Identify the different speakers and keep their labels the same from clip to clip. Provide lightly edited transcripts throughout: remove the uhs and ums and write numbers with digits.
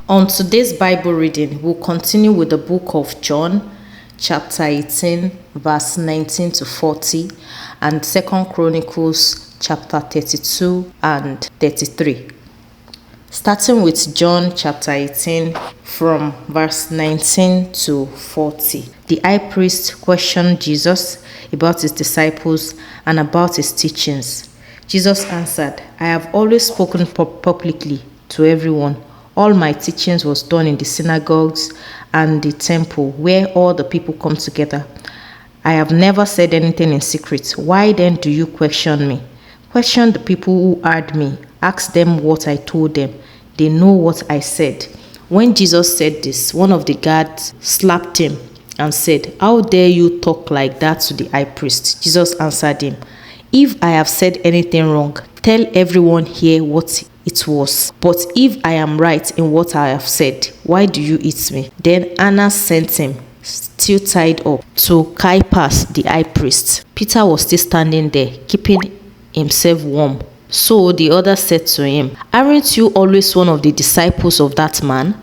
Speaker 1: On today's Bible reading, we'll continue with the book of John, chapter 18, verse 19 to 40, and 2 Chronicles, chapter 32 and 33. Starting with John chapter 18, from verse 19 to 40. The high priest questioned Jesus about his disciples and about his teachings. Jesus answered, "I have always spoken publicly to everyone. All my teachings was done in the synagogues and the temple where all the people come together. I have never said anything in secret. Why then do you question me? Question the people who heard me. Ask them what I told them. They know what I said." When Jesus said this, one of the guards slapped him and said, "How dare you talk like that to the high priest?" Jesus answered him, "If I have said anything wrong, tell everyone here what it was. But if I am right in what I have said, why do you eat me?" Then Annas sent him, still tied up, to Caiaphas the high priest. Peter was still standing there, keeping himself warm. So the other said to him, "Aren't you always one of the disciples of that man?"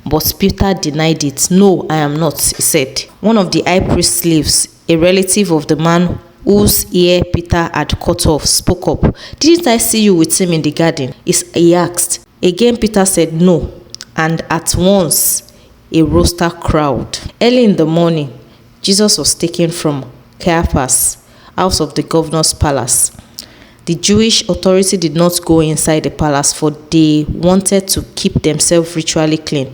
Speaker 1: But Peter denied it. "No, I am not," he said. One of the high priest's slaves, a relative of the man whose ear Peter had cut off, spoke up. "Didn't I see you with him in the garden?" he asked. Again Peter said no, and at once a roster crowd. Early in the morning, Jesus was taken from Caiaphas' house of the governor's palace. The Jewish authority did not go inside the palace, for they wanted to keep themselves ritually clean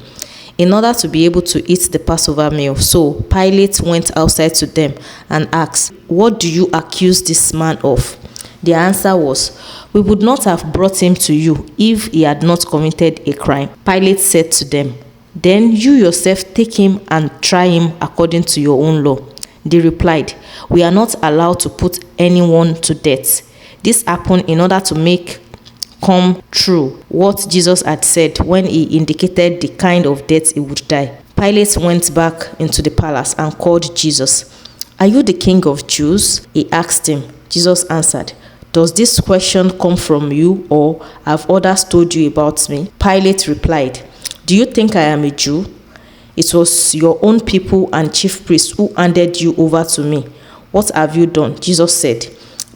Speaker 1: in order to be able to eat the Passover meal. So Pilate went outside to them and asked, "What do you accuse this man of?" Their answer was, "We would not have brought him to you if he had not committed a crime." Pilate said to them, "Then you yourself take him and try him according to your own law." They replied, "We are not allowed to put anyone to death." This happened in order to make come true what Jesus had said when he indicated the kind of death he would die. Pilate went back into the palace and called Jesus. "Are you the king of Jews?" he asked him. Jesus answered, "Does this question come from you, or have others told you about me?" Pilate replied, "Do you think I am a Jew? It was your own people and chief priests who handed you over to me. What have you done?" Jesus said,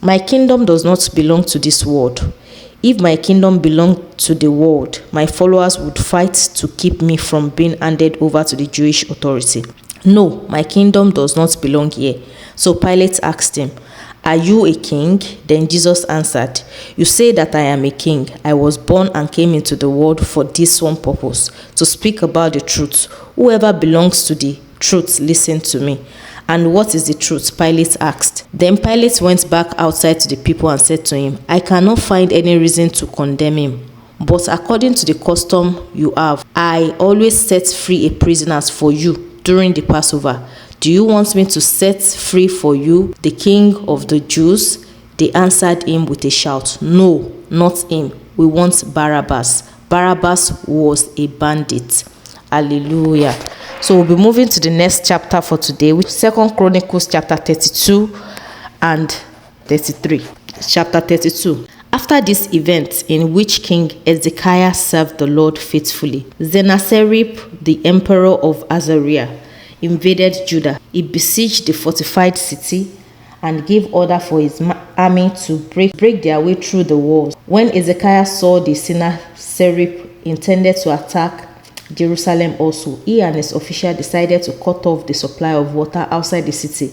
Speaker 1: "My kingdom does not belong to this world. If my kingdom belonged to the world, my followers would fight to keep me from being handed over to the Jewish authority. No, my kingdom does not belong here." So Pilate asked him, "Are you a king?" Then Jesus answered, "You say that I am a king. I was born and came into the world for this one purpose, to speak about the truth. Whoever belongs to the truth, listen to me." "And what is the truth?" Pilate asked. Then Pilate went back outside to the people and said to him, "I cannot find any reason to condemn him. But according to the custom you have, I always set free a prisoner for you during the Passover. Do you want me to set free for you the king of the Jews?" They answered him with a shout, "No, not him. We want Barabbas." Barabbas was a bandit. Hallelujah. So we'll be moving to the next chapter for today, which is 2 Chronicles chapter 32 and 33. Chapter 32. After this event, in which King Hezekiah served the Lord faithfully, Sennacherib, the emperor of Assyria, invaded Judah. He besieged the fortified city and gave order for his army to break their way through the walls. When Hezekiah saw the Sennacherib intended to attack Jerusalem also, he and his officials decided to cut off the supply of water outside the city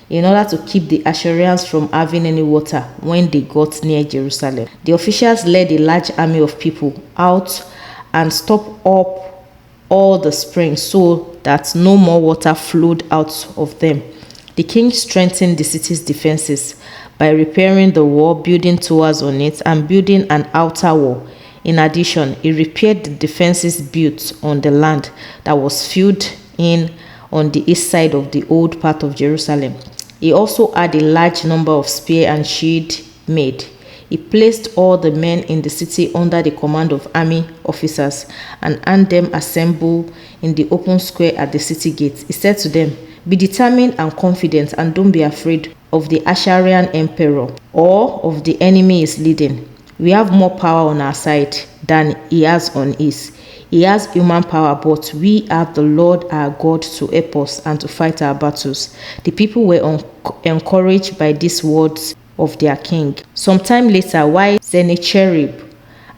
Speaker 1: in order to keep the Assyrians from having any water when they got near Jerusalem. The officials led a large army of people out and stopped up all the springs so that no more water flowed out of them. The king strengthened the city's defenses by repairing the wall, building towers on it, and building an outer wall. In addition, he repaired the defenses built on the land that was filled in on the east side of the old part of Jerusalem. He also had a large number of spear and shield made. He placed all the men in the city under the command of army officers and had them assemble in the open square at the city gate. He said to them, "Be determined and confident, and don't be afraid of the Assyrian emperor or of the enemy he is leading. We have more power on our side than he has on his. He has human power, but we have the Lord our God to help us and to fight our battles." The people were encouraged by these words of their king. Sometime later, while Sennacherib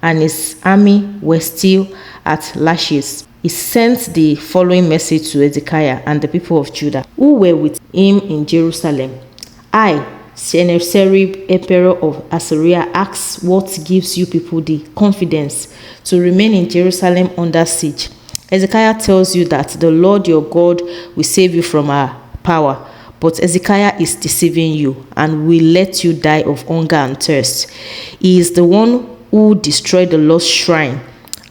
Speaker 1: and his army were still at Lachish, he sent the following message to Hezekiah and the people of Judah who were with him in Jerusalem. "I, Sennacherib, emperor of Assyria, asks what gives you people the confidence to remain in Jerusalem under siege. Hezekiah tells you that the Lord your God will save you from our power, but Hezekiah is deceiving you and will let you die of hunger and thirst. He is the one who destroyed the Lord's shrine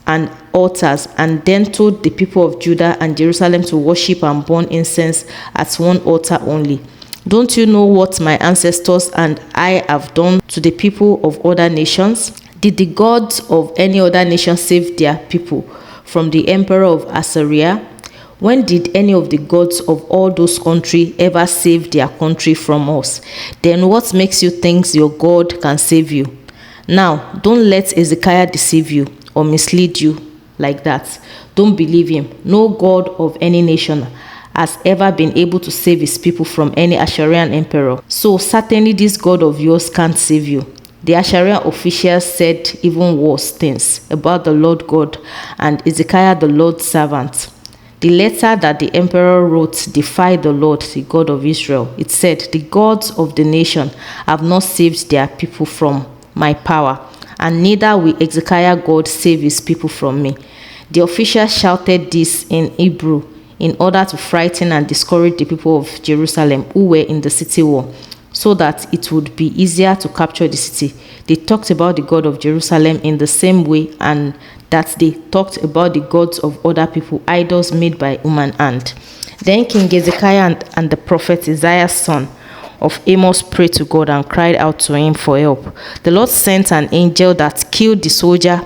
Speaker 1: and altars, and then told the people of Judah and Jerusalem to worship and burn incense at one altar only. Don't you know what my ancestors and I have done to the people of other nations? Did the gods of any other nation save their people from the emperor of Assyria? When did any of the gods of all those countries ever save their country from us? Then what makes you think your God can save you? Now, don't let Hezekiah deceive you or mislead you like that. Don't believe him. No god of any nation has ever been able to save his people from any Assyrian emperor. So certainly this God of yours can't save you." The Assyrian officials said even worse things about the Lord God and Hezekiah the Lord's servant. The letter that the emperor wrote defied the Lord, the God of Israel. It said, "The gods of the nation have not saved their people from my power, and neither will Hezekiah God save his people from me." The officials shouted this in Hebrew in order to frighten and discourage the people of Jerusalem who were in the city wall, so that it would be easier to capture the city. They talked about the God of Jerusalem in the same way and that they talked about the gods of other people, idols made by human hand. Then King Hezekiah and the prophet Isaiah, son of Amos, prayed to God and cried out to him for help. The Lord sent an angel that killed the soldier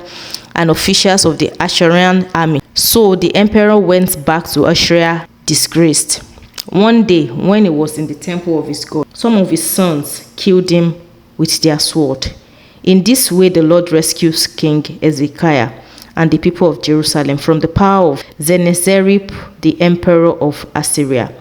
Speaker 1: and officials of the Assyrian army. So the emperor went back to Assyria disgraced. One day, when he was in the temple of his God, some of his sons killed him with their sword. In this way, the Lord rescues King Hezekiah and the people of Jerusalem from the power of Sennacherib, the emperor of Assyria,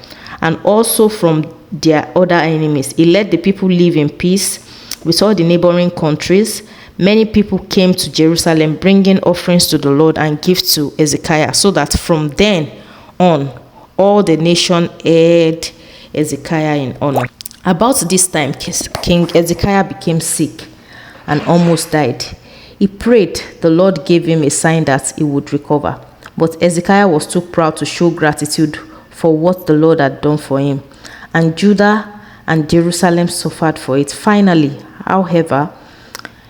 Speaker 1: and also from their other enemies. He let the people live in peace with all the neighboring countries. Many people came to Jerusalem bringing offerings to the Lord and gifts to Hezekiah, so that from then on, all the nation held Hezekiah in honor. About this time, King Hezekiah became sick and almost died. He prayed. The Lord gave him a sign that he would recover. But Hezekiah was too proud to show gratitude for what the Lord had done for him, and Judah and Jerusalem suffered for it. Finally, however,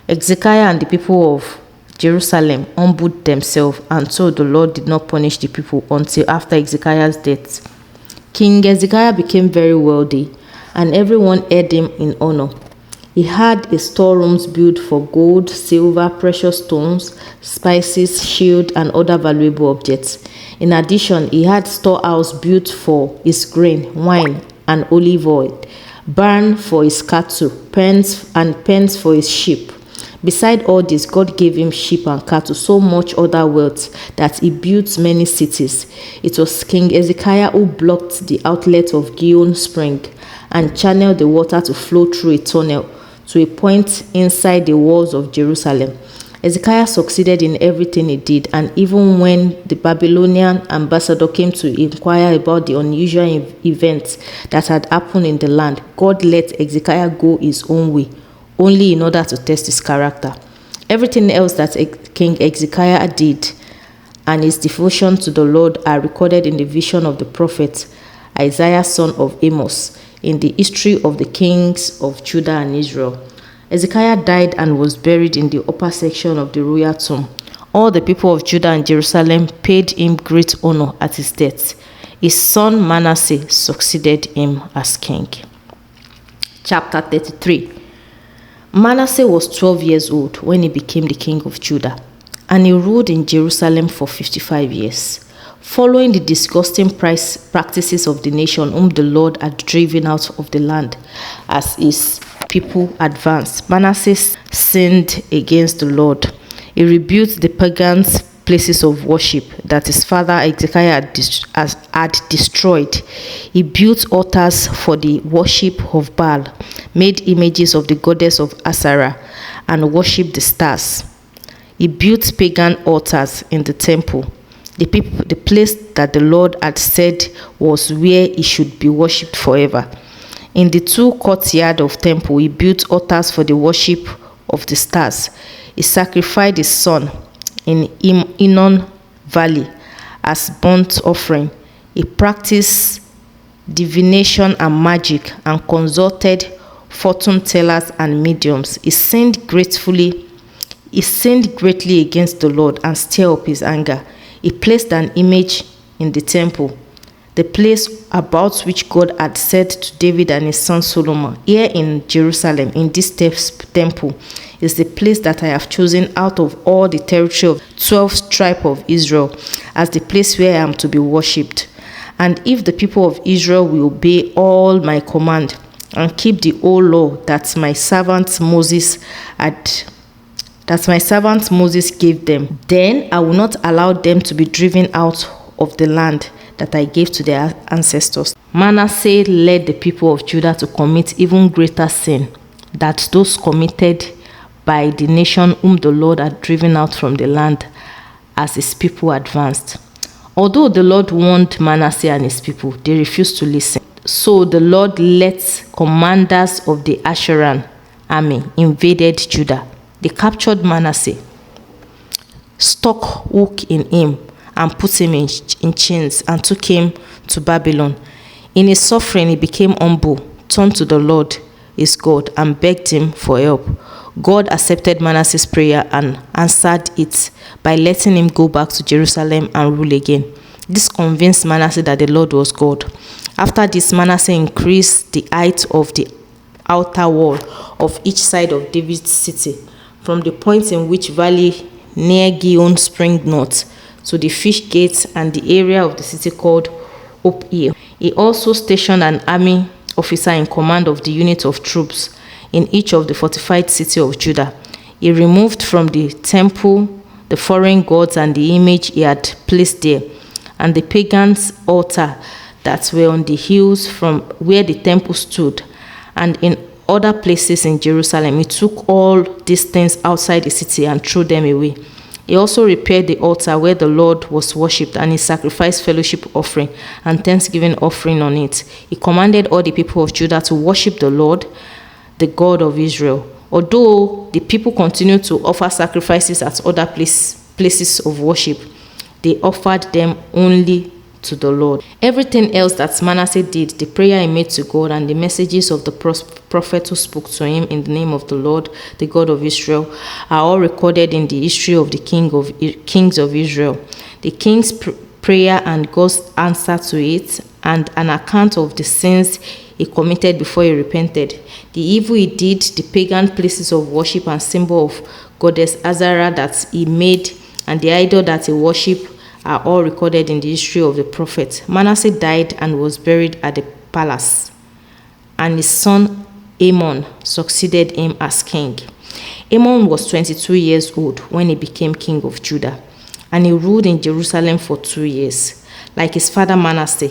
Speaker 1: Hezekiah and the people of Jerusalem humbled themselves, and so the Lord did not punish the people until after Hezekiah's death. King Hezekiah became very wealthy, and everyone held him in honor. He had a storerooms built for gold, silver, precious stones, spices, shield, and other valuable objects. In addition, he had storehouse built for his grain, wine, and olive oil, barn for his cattle, pens for his sheep. Beside all this, God gave him sheep and cattle, so much other wealth that he built many cities. It was King Hezekiah who blocked the outlet of Gihon Spring and channeled the water to flow through a tunnel to a point inside the walls of Jerusalem. Hezekiah succeeded in everything he did, and even when the Babylonian ambassador came to inquire about the unusual events that had happened in the land, God let Hezekiah go his own way, only in order to test his character. Everything else that King Hezekiah did and his devotion to the Lord are recorded in the vision of the prophet Isaiah, son of Amos, in the history of the kings of Judah and Israel. Hezekiah died and was buried in the upper section of the royal tomb. All the people of Judah and Jerusalem paid him great honor at his death. His son Manasseh succeeded him as king. Chapter 33. Manasseh was 12 years old when he became the king of Judah, and he ruled in Jerusalem for 55 years. Following the disgusting practices of the nation whom the Lord had driven out of the land as his people advanced, Manasseh sinned against the Lord. He rebuked the pagans places of worship that his father Hezekiah had destroyed. He built altars for the worship of Baal, made images of the goddess of Assyria, and worshipped the stars. He built pagan altars in the temple, the place that the Lord had said was where he should be worshipped forever. In the two courtyards of temple, he built altars for the worship of the stars. He sacrificed his son in Hinnom Valley as burnt offering. He practiced divination and magic and consulted fortune tellers and mediums. He sinned greatly against the Lord and stirred up his anger. He placed an image in the temple, the place about which God had said to David and his son Solomon. Here in Jerusalem, in this temple, is the place that I have chosen out of all the territory of 12 tribes of Israel as the place where I am to be worshipped. And if the people of Israel will obey all my command and keep the whole law that my servant Moses gave them, then I will not allow them to be driven out of the land that I gave to their ancestors. Manasseh led the people of Judah to commit even greater sin than those committed by the nation whom the Lord had driven out from the land as his people advanced. Although the Lord warned Manasseh and his people, they refused to listen. So the Lord let commanders of the Assyrian army invaded Judah. They captured Manasseh, stuck hook in him, and put him in chains and took him to Babylon. In his suffering, he became humble, turned to the Lord his God, and begged him for help. God accepted Manasseh's prayer and answered it by letting him go back to Jerusalem and rule again. This convinced Manasseh that the Lord was God. After this, Manasseh increased the height of the outer wall of each side of David's city, from the point in which valley near Gihon spring north to the fish gates and the area of the city called Hope Hill. He also stationed an army officer in command of the unit of troops in each of the fortified cities of Judah. He removed from the temple the foreign gods and the image he had placed there, and the pagans' altar that were on the hills from where the temple stood, and in other places in Jerusalem. He took all these things outside the city and threw them away. He also repaired the altar where the Lord was worshipped, and he sacrificed fellowship offering and thanksgiving offering on it. He commanded all the people of Judah to worship the Lord, the God of Israel. Although the people continued to offer sacrifices at other places of worship, they offered them only to the Lord. Everything else that Manasseh did, the prayer he made to God, and the messages of the prophet who spoke to him in the name of the Lord, the God of Israel, are all recorded in the history of the kings of Israel. The king's prayer and God's answer to it, and an account of the sins he committed before he repented. The evil he did, the pagan places of worship and symbol of goddess Assyria that he made, and the idol that he worshipped are all recorded in the history of the prophet. Manasseh died and was buried at the palace, and his son Amon succeeded him as king. Amon was 22 years old when he became king of Judah, and he ruled in Jerusalem for 2 years. Like his father Manasseh,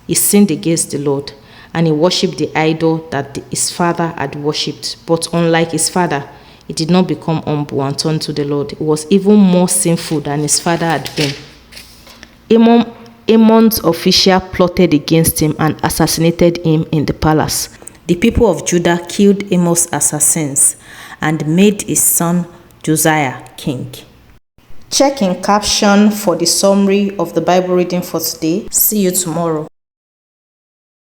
Speaker 1: he sinned against the Lord, and he worshipped the idol that his father had worshipped. But unlike his father, he did not become humble and turn to the Lord. He was even more sinful than his father had been. Amon's official plotted against him and assassinated him in the palace. The people of Judah killed Amon's assassins and made his son Josiah king. Check in caption for the summary of the Bible reading for today. See you tomorrow.